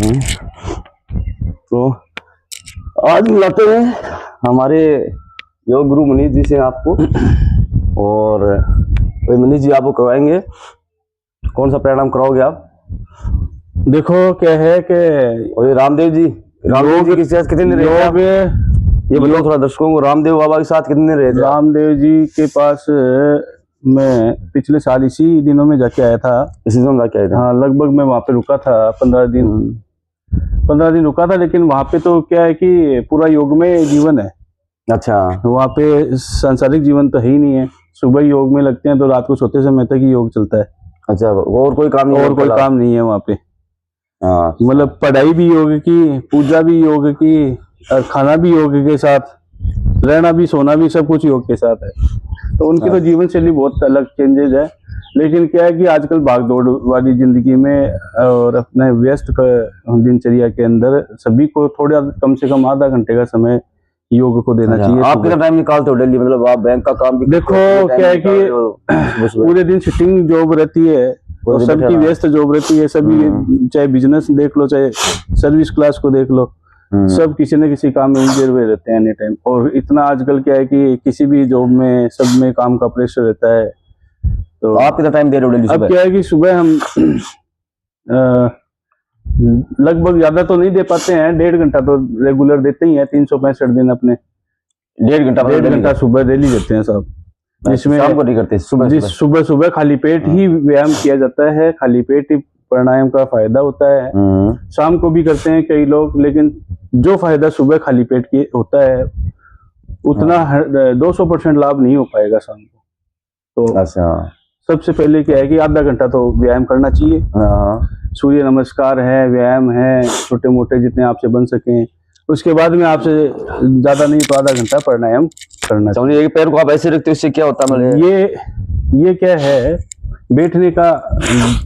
तो आज मिलाते हैं हमारे योग गुरु मनीष जी से आपको, और वही मनीष जी आपको करवाएंगे। कौन सा प्राणायाम कराओगे आप? देखो क्या है कि और ये रामदेव जी के साथ कितने दिन रहे थे? ये बताओ थोड़ा दर्शकों को, रामदेव बाबा के साथ कितने दिन रहे थे? रामदेव जी के पास मैं पिछले साल इसी दिनों में जाके आया था। इसी दिनों जाके आया था? हाँ, लगभग मैं वहाँ पे रुका था 15 दिन रुका था। लेकिन वहाँ पे तो क्या है कि पूरा योग में जीवन है। अच्छा। वहाँ पे सांसारिक जीवन तो है ही नहीं है। सुबह योग में लगते हैं तो रात को सोते समय तक ही योग चलता है। अच्छा, और कोई काम नहीं? और कोई काम नहीं है वहाँ पे। हाँ, मतलब पढ़ाई भी योग की, पूजा भी योग की, और खाना भी योग के साथ, रहना भी, सोना भी, सब कुछ योग के साथ है। तो उनकी तो जीवन शैली बहुत अलग चेंजेज है। लेकिन क्या है कि आजकल भागदौड़ वाली जिंदगी में और अपने व्यस्त दिनचर्या के अंदर सभी को थोड़ा कम से कम आधा घंटे का समय योग को देना चाहिए। आप कितना टाइम निकालते हो डेली? मतलब आप बैंक का काम भी देखो क्या है कि पूरे दिन सिटिंग जॉब रहती है, तो सबकी व्यस्त जॉब रहती है। सभी चाहे बिजनेस देख लो, चाहे सर्विस क्लास को देख लो, सब किसी न किसी काम में उलझे हुए रहते हैं एनी टाइम। और इतना आजकल क्या है कि किसी भी जॉब में सब में काम का प्रेशर रहता है। तो आप कितना टाइम दे रहे हो डेली? अब क्या है कि सुबह हम लगभग ज्यादा तो नहीं दे पाते हैं, 1.5 घंटा तो रेगुलर देते ही हैं। 365 दिन अपने 1.5 घंटा सुबह डेली देते हैं साहब। जिसमें शाम को नहीं करते? सुबह खाली पेट ही व्यायाम किया जाता है। खाली पेट ही प्राणायाम का फायदा होता है। शाम को भी करते हैं कई लोग, लेकिन जो फायदा सुबह खाली पेट की होता है उतना 200% लाभ नहीं हो पाएगा शाम को। तो अच्छा, सबसे पहले क्या है कि आधा घंटा तो व्यायाम करना चाहिए। सूर्य नमस्कार है, व्यायाम है, छोटे मोटे जितने आपसे बन सके। उसके बाद में आपसे ज्यादा नहीं तो आधा घंटा प्राणायाम करना चाहिए। एक पैर को आप ऐसे रखते हो, इससे क्या होता है? ये क्या है, बैठने का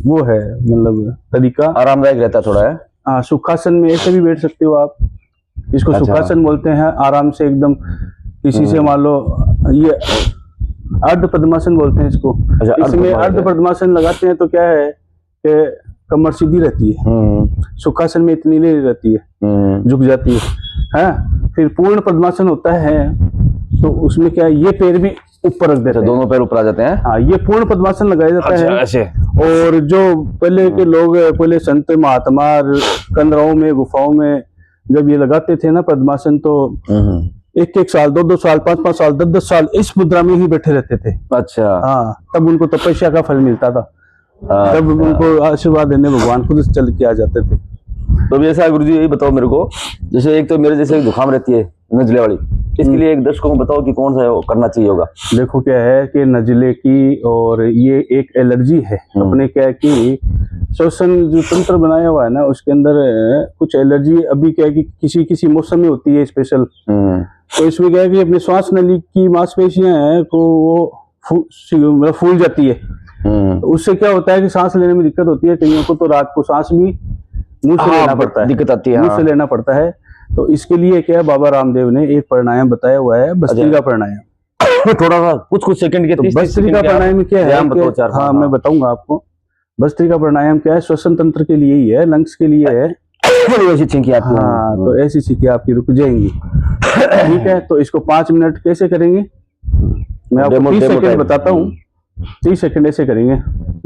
वो है, मतलब तरीका आरामदायक रहता थोड़ा है। हाँ, सुखासन में ऐसे भी बैठ सकते हो आप। इसको सुखासन बोलते हैं। आराम से एकदम किसी से मान लो, ये अर्ध पद्मासन बोलते हैं इसको। इसमें अर्ध पद्मासन लगाते हैं तो क्या है कि कमर सीधी रहती है। सुखासन में इतनी नहीं रहती है, झुक जाती है। फिर पूर्ण पद्मासन होता है तो उसमें क्या है, ये पैर भी ऊपर रख देते हैं। दोनों पैर ऊपर आ जाते हैं। हाँ, ये पूर्ण पद्मासन लगाया जाता है ऐसे। और जो पहले के लोग, पहले संत महात्मा कंदराओं में, गुफाओं में जब ये लगाते थे ना पद्मासन, तो 1-1 साल, 2-2 साल, 5-5 साल, 10-10 साल इस मुद्रा में ही बैठे रहते थे। अच्छा। हाँ, तब उनको तपस्या का फल मिलता था। तब उनको आशीर्वाद देने भगवान खुद चल के आ जाते थे। तो ऐसा गुरुजी यही बताओ मेरे को, जैसे एक तो मेरे जैसे जुकाम रहती है नजले वाली, इसके लिए एक दर्शकों को बताओ कि कौन सा करना चाहिए होगा? देखो क्या है कि नजले की और ये एक एलर्जी है अपने, क्या है कि श्वसन जो तंत्र बनाया हुआ है ना, उसके अंदर कुछ एलर्जी अभी क्या है कि किसी मौसम में होती है स्पेशल। तो इसमें क्या है कि अपने श्वास नली की मांसपेशियां हैं तो वो फूल जाती है। तो उससे क्या होता है कि सांस लेने में दिक्कत होती है। कईयों को तो रात को सांस भी मुंह से लेना पड़ता है, दिक्कत आती है, मुंह से लेना पड़ता है। तो इसके लिए क्या है, बाबा रामदेव ने एक प्राणायाम बताया हुआ है, भस्त्रिका प्राणायाम। थोड़ा सा कुछ सेकंड के, तो भस्त्रिका प्राणायाम क्या है? हाँ, मैं बताऊंगा आपको। भस्त्रिका प्राणायाम क्या है, श्वसन तंत्र के लिए ही है, लंग्स के लिए है। ऐसी छींकियां आती हैं। हाँ, तो ऐसी छींकियां आपकी रुक जाएंगी। ठीक है, तो इसको 5 मिनट कैसे करेंगे मैं आपको 30 सेकंड बताता हूँ। 30 सेकंड ऐसे करेंगे,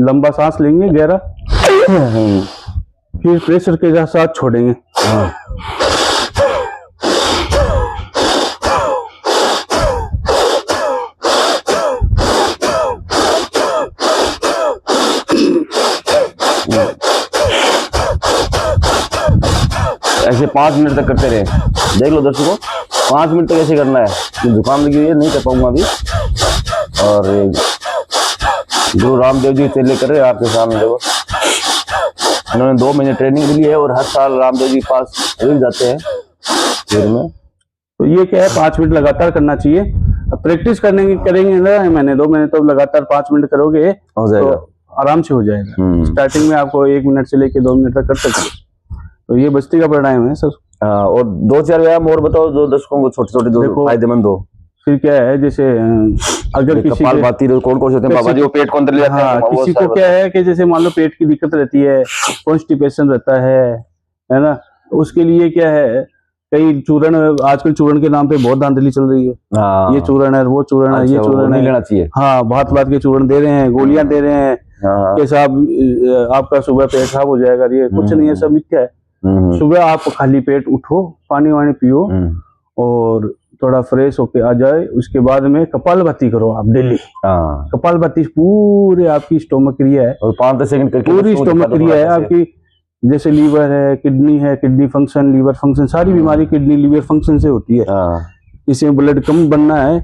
लंबा सांस लेंगे गहरा, फिर प्रेशर के साथ छोड़ेंगे। ऐसे 5 मिनट तक करते रहे। देख लो दर्शकों, 5 मिनट तक ऐसे करना है। जुकाम लगी हुई है, नहीं कर पाऊंगा अभी। और गुरु रामदेव जी चेले कर रहे हैं आपके सामने। देखो, इन्होंने 2 महीने ट्रेनिंग ली है और हर साल रामदेव जी के पास रुक जाते हैं फिर में। तो ये क्या है, 5 मिनट लगातार करना चाहिए। अब प्रैक्टिस करेंगे ना, महीने 2 महीने, तो लगातार 5 मिनट करोगे हो जाएगा, तो आराम से हो जाएगा। स्टार्टिंग में आपको 1 मिनट से लेके 2 मिनट तक कर सकते हैं। तो ये भस्त्रिका प्राणायाम है सर। और 2-4 व्यायाम और बताओ जो दर्शकों को छोटे-छोटे जो फायदेमंद हो। फिर क्या है, जैसे अगर किसी कपालभाति कौन-कौन से होते हैं बाबा जी? वो पेट को अंदर ले जाते हैं। किसी को क्या है कि जैसे मान लो पेट की दिक्कत रहती है, कॉन्स्टिपेशन रहता है, है ना। उसके लिए क्या है, कई चूर्ण, आजकल चूर्ण के नाम पे बहुत धांधली चल रही है। हाँ, ये चूर्ण है, वो चूर्ण है, ये अच्छा, वो चूर्ण नहीं है। लेना चाहिए। हाँ, भात भात के चूर्ण दे रहे हैं, गोलियां दे रहे हैं हाँ, कि साहब आपका सुबह पेट साफ हो जाएगा। ये कुछ नहीं है, सब मिथ्या है। सुबह आप खाली पेट उठो, पानी वानी पियो और थोड़ा फ्रेश होके आ जाए। उसके बाद में कपालभाति करो आप डेली। हाँ, कपालभाति पूरे आपकी स्टोमक क्रिया है, और 5-10 सेकंड करके पूरी बस स्टोमक क्रिया है आपकी। जैसे लीवर है, किडनी फंक्शन, लीवर फंक्शन, सारी बीमारी किडनी लीवर फंक्शन से होती है। हाँ, इसमें ब्लड कम बनना है,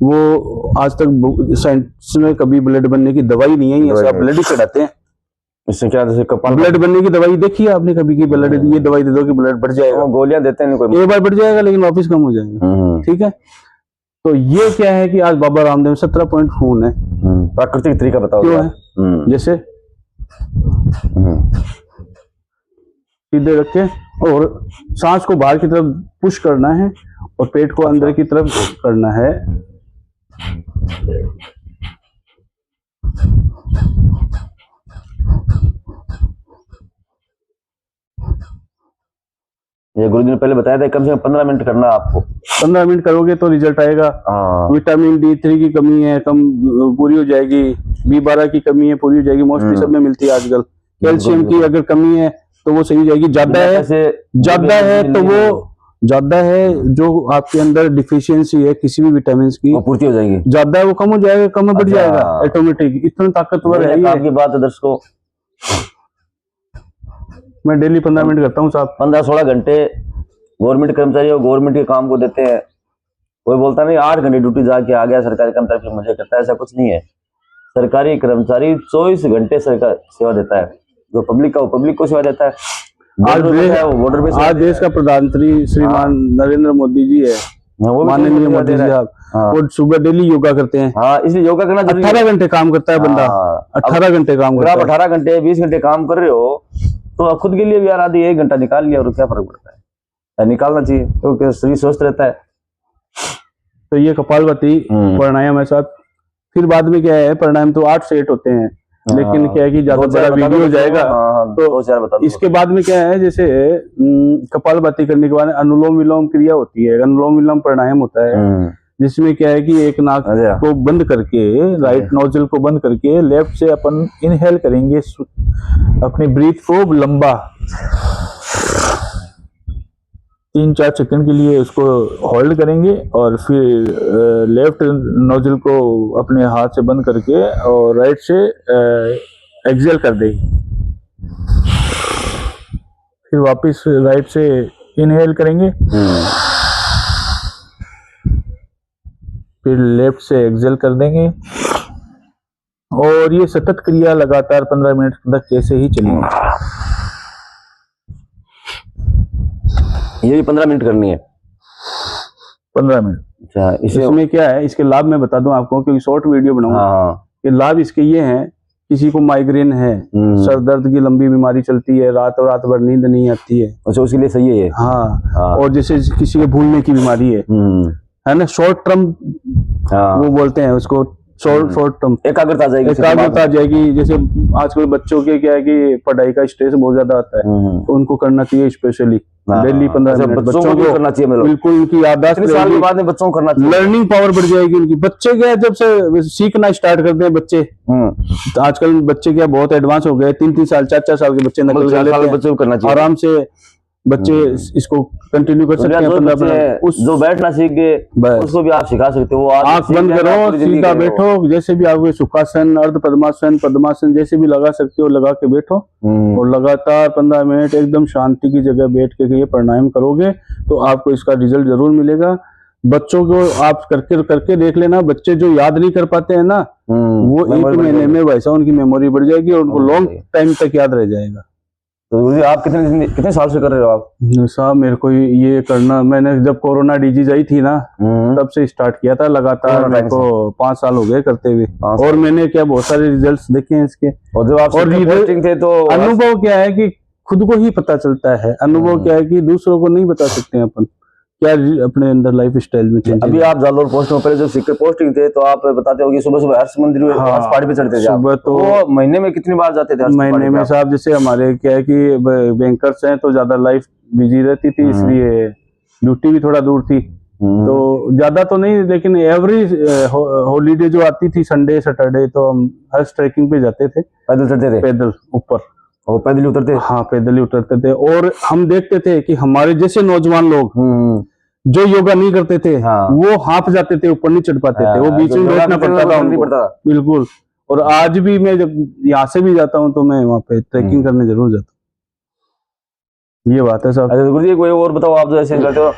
वो आज तक साइंस में कभी ब्लड बनने की दवाई नहीं है, ये सब ब्लड ही चढ़ाते हैं। इससे क्या, जैसे कपाल ब्लड बनने की दवाई देखी है आपने कभी? की ब्लड, ये दवाई दे दो कि ब्लड बढ़ जाएगा, गोलियां देते हैं कोई। एक बार बढ़ जाएगा लेकिन वापस कम हो जाएगा। ठीक है, तो ये क्या है कि आज बाबा रामदेव 17 पॉइंट खून है। प्राकृतिक तरीका बताओ क्यों है? जैसे सीधे रख के और सांस को बाहर की तरफ पुश करना है और पेट को अंदर की तरफ करना है। ये गुरुजी ने पहले बताया था, कम से कम 15 मिनट करना आपको। 15 मिनट करोगे तो रिजल्ट आएगा। विटामिन D3 की कमी है, कम पूरी हो जाएगी। B12 की कमी है, पूरी हो जाएगी। मोस्टली सब में मिलती है आजकल। कैल्शियम की अगर कमी है तो वो सही हो जाएगी। ज्यादा है जो आपके अंदर डिफिशियंसी है किसी भी विटामिन की, वो पूर्ति हो जाएगी। ज्यादा है वो कम हो जाएगा, कम में बढ़ जाएगा ऑटोमेटिक। इतना ताकतवर है ये। आपकी बात है दर्शकों, मैं डेली 15 मिनट करता हूँ साहब। 15-16 घंटे गवर्नमेंट कर्मचारी और गवर्नमेंट के काम को देते हैं। कोई बोलता नहीं 8 घंटे ड्यूटी जाके आ गया सरकारी कर्मचारी फिर मुझे करता है, ऐसा कुछ नहीं है। सरकारी कर्मचारी 24 घंटे सरकार सेवा देता है। जो पब्लिक का वो पब्लिक को सेवा देता है। आज देश का प्रधानमंत्री श्रीमान नरेंद्र मोदी जी है, माननीय मोदी जी साहब, वो सुबह डेली योगा करते हैं। हाँ, इसलिए योगा करना 18 घंटे काम करता है बंदा। 18 घंटे काम करता है। 18 घंटे 20 घंटे काम कर रहे हो तो खुद के लिए भी यार आधी 1 घंटा निकाल लिया और क्या फर्क पड़ता है, निकालना चाहिए क्योंकि शरीर स्वस्थ रहता है। तो ये कपालभाति प्राणायाम है साहब। फिर बाद में क्या है, प्राणायाम तो 8 सेट होते हैं, लेकिन क्या है कि ज्यादा बड़ा वीडियो हो जाएगा। तो इसके बाद में क्या है, जैसे कपालभाति करने के बाद अनुलोम विलोम क्रिया होती है। अनुलोम विलोम प्राणायाम होता है जिसमें क्या है कि एक नाक को बंद करके, राइट नोजल को बंद करके लेफ्ट से अपन इनहेल करेंगे अपनी ब्रीथ को लंबा 3-4 सेकंड के लिए उसको होल्ड करेंगे और फिर लेफ्ट नोजल को अपने हाथ से बंद करके और राइट से एक्सेल कर देंगे। फिर वापस राइट से इनहेल करेंगे, फिर लेफ्ट से एक्सेल कर देंगे और ये सतत क्रिया लगातार 15 मिनट तक ऐसे ही चलेगी। ये भी 15 मिनट करनी है। 15 मिनट। अच्छा, इसमें क्या है, इसके लाभ मैं बता दूं आपको क्योंकि शॉर्ट वीडियो बनाऊंगा। कि लाभ इसके ये हैं, किसी को माइग्रेन है, सर दर्द की लंबी बीमारी चलती है, रात भर नींद नहीं आती है, अच्छा उसके लिए सही है ये। हाँ। और जैसे किसी को भूलने की बीमारी है ना, शॉर्ट टर्म वो बोलते हैं उसको, शॉर्ट टर्म एकाग्रता आ जाएगी। जैसे आजकल बच्चों के क्या है कि पढ़ाई का स्ट्रेस बहुत ज्यादा आता है, तो उनको करना चाहिए स्पेशली डेली 15 मिनट। बच्चों को करना चाहिए, बिल्कुल उनकी याददाश्त साल के बाद में बच्चों को करना चाहिए, लर्निंग पावर बढ़ जाएगी उनकी। बच्चे क्या है, जब से सीखना स्टार्ट करते हैं बच्चे, तो आजकल बच्चे क्या बहुत एडवांस हो गए, 3-3 साल 4-4 साल के बच्चे नकल कर लेते हैं। बच्चों को करना चाहिए आराम से, बच्चे इसको कंटिन्यू कर सकते हैं। जो बैठना सीख गए उसको भी आप सिखा सकते हो। आंख बंद करो, सीधा बैठो, जैसे भी आप सुखासन, अर्ध पद्मासन, पद्मासन जैसे भी लगा सकते हो, लगा के बैठो और लगातार 15 मिनट एकदम शांति की जगह बैठ के ये प्राणायाम करोगे तो आपको इसका रिजल्ट जरूर मिलेगा। बच्चों को आप करके देख लेना, बच्चे जो याद नहीं कर पाते हैं ना, वो 1 महीने में वैसा उनकी मेमोरी बढ़ जाएगी और उनको लॉन्ग टाइम तक याद रह जाएगा। तो आप कितने साल से कर रहे हो आप? साहब मेरे को ये करना, मैंने जब कोरोना डिजीज आई थी ना तब से स्टार्ट किया था लगातार। मेरे को 5 साल हो गए करते हुए और मैंने क्या बहुत सारे रिजल्ट्स देखे हैं इसके। और जब आप थे तो अनुभव क्या है कि खुद को ही पता चलता है, अनुभव क्या है कि दूसरों को नहीं बता सकते हैं अपन क्या अपने अंदर लाइफ स्टाइल में चेंज अभी आप जालोर पोस्ट में पहले जो सिक्के पोस्टिंग थे तो आप बताते हो कि सुबह सुबह हर्ष मंदिर में हर्ष पहाड़ी पे चढ़ते थे आप। सुबह तो वो महीने में कितनी बार जाते थे हर्ष महीने पहाड़ी पे में आप? साहब, जैसे हमारे क्या है कि बैंकर्स हैं तो ज्यादा लाइफ बिजी रहती थी, इसलिए ड्यूटी भी थोड़ा दूर थी, तो ज्यादा तो नहीं, लेकिन एवरी हॉलीडे जो आती थी संडे सैटरडे तो हम हर्ष ट्रैकिंग पे जाते थे, पैदल चढ़ते थे, पैदल ऊपर, वो पैदल ही उतरते। हाँ पैदल ही उतरते थे। और हम देखते थे कि हमारे जैसे नौजवान लोग जो योगा नहीं करते थे, हाँ। वो हाफ जाते थे, ऊपर नहीं चढ़ पाते थे, वो बीच में बैठना पड़ता था उनको, बिल्कुल। और आज भी मैं जब यहाँ से भी जाता हूँ तो मैं वहाँ पे ट्रैकिंग करने जरूर जाता हूँ। ये बात है साहब। अच्छा गुरुजी कोई और बताओ, आप जो ऐसे करते हो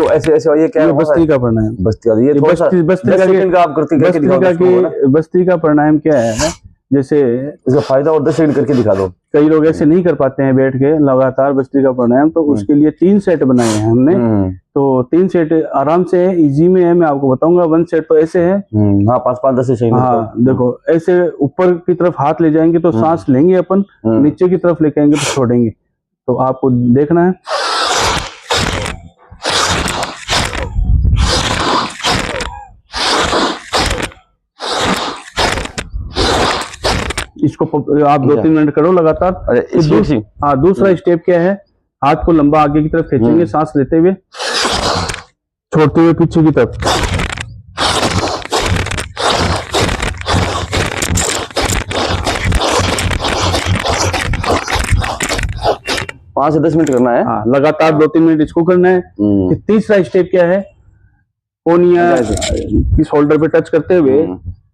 ऐसे ऐसे ये क्या बस्ती का प्राणायाम, बस्ती का ये बस्ती का आप करते बस्ती का प्राणायाम क्या है, जैसे इसका फायदा और 10 सेकंड करके दिखा दो। कई लोग ऐसे नहीं कर पाते हैं बैठ के लगातार बस्ती का प्राणायाम, तो उसके लिए 3 सेट बनाए हैं हमने। तो 3 सेट आराम से है, इजी में है, मैं आपको बताऊंगा। 1 सेट तो ऐसे है, हाँ 5-5 10 सेकंड। हाँ देखो ऐसे ऊपर की तरफ हाथ ले जाएंगे तो सांस लेंगे अपन, नीचे की तरफ लेके आएंगे तो छोड़ेंगे, तो आपको देखना है। इसको आप 2-3 मिनट करो लगातार। हाँ दूसरा स्टेप क्या है, हाथ को लंबा आगे की तरफ खींचेंगे, सांस लेते हुए, छोड़ते हुए पीछे की तरफ। पाँच से 10 मिनट करना है। हाँ लगातार 2-3 मिनट इसको करना है। तीसरा स्टेप क्या है, कोनिया की शोल्डर पे टच करते हुए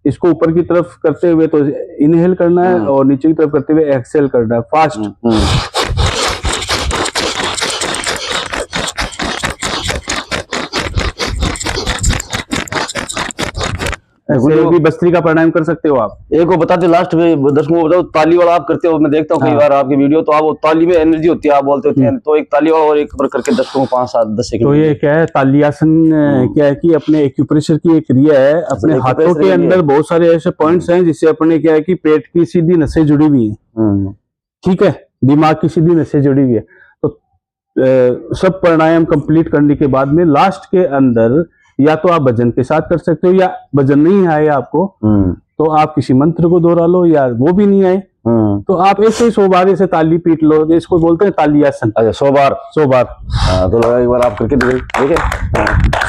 इसको ऊपर की तरफ करते हुए तो इनहेल करना है, और नीचे की तरफ करते हुए एक्सहेल करना है, फास्ट। ऐसे भी बस्ती का प्राणायाम कर सकते हो आप। एक वो बताते लास्ट में दर्शकों को बताओ, ताली वाला आप करते हो, मैं देखता हूँ कई बार आपकी वीडियो, तो आप वो ताली में एनर्जी होती है आप बोलते होते हैं, तो एक ताली वाला और एक बार करके दर्शकों को 5-7-10 सेकंड। तो ये क्या है, तालियासन क्या है कि अपने एक्यूप्रेशर की एक क्रिया है। अपने हाथों के अंदर बहुत सारे ऐसे पॉइंट्स हैं जिससे अपने क्या है कि पेट की सीधी नसें जुड़ी हुई है, ठीक है, दिमाग की सीधी नसें जुड़ी हुई है। तो सब प्राणायाम कंप्लीट करने के बाद में लास्ट के अंदर या तो आप भजन के साथ कर सकते हो, या भजन नहीं आए आपको तो आप किसी मंत्र को दोहरा लो, या वो भी नहीं आए तो आप ऐसे ही 100 बार ऐसे ताली पीट लो, इसको बोलते हैं तालियासन। अच्छा 100 बार। हाँ तो लगा एक बार आप करके ठीक है।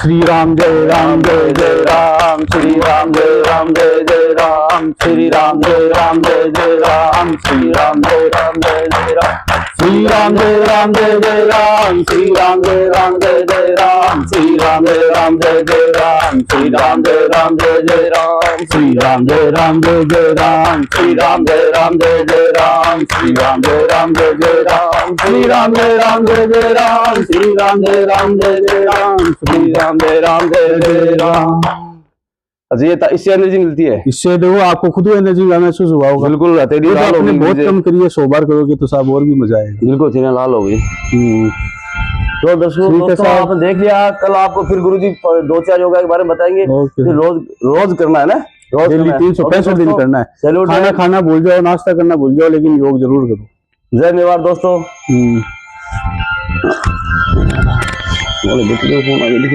श्री राम जय राम जय जय राम, श्री राम जय राम जय जय राम, श्री राम जय राम जय जय राम, श्री राम जय राम जय जय राम, श्री राम जय राम जय जय राम, श्री राम जय राम जय जय राम, श्री राम जय राम जय जय राम, श्री राम जय राम जय जय राम, श्री राम जय राम जय जय राम, श्री राम जय राम जय जय राम, श्री राम जय राम जय जय राम, श्री राम जय राम जय जय राम, श्री राम जय राम जय जय राम, श्री राम जय राम जय जय राम। अच्छा ये इससे एनर्जी मिलती है? इससे देखो आपको खुद एनर्जी महसूस हुआ होगा। बिल्कुल आपने बहुत कम करिए, 100 बार करोगे तो साहब और भी मजा आएगा। बिल्कुल सीना लाल हो गई। तो दोस्तों आपने देख लिया, कल आपको फिर गुरुजी 2-4 योगा के बारे में बताएंगे। रोज करना है ना, रोज 365 दिन करना है। खाना भूल जाओ, नाश्ता करना भूल जाओ, लेकिन योग जरूर करो। जय मेवाड़ दोस्तों।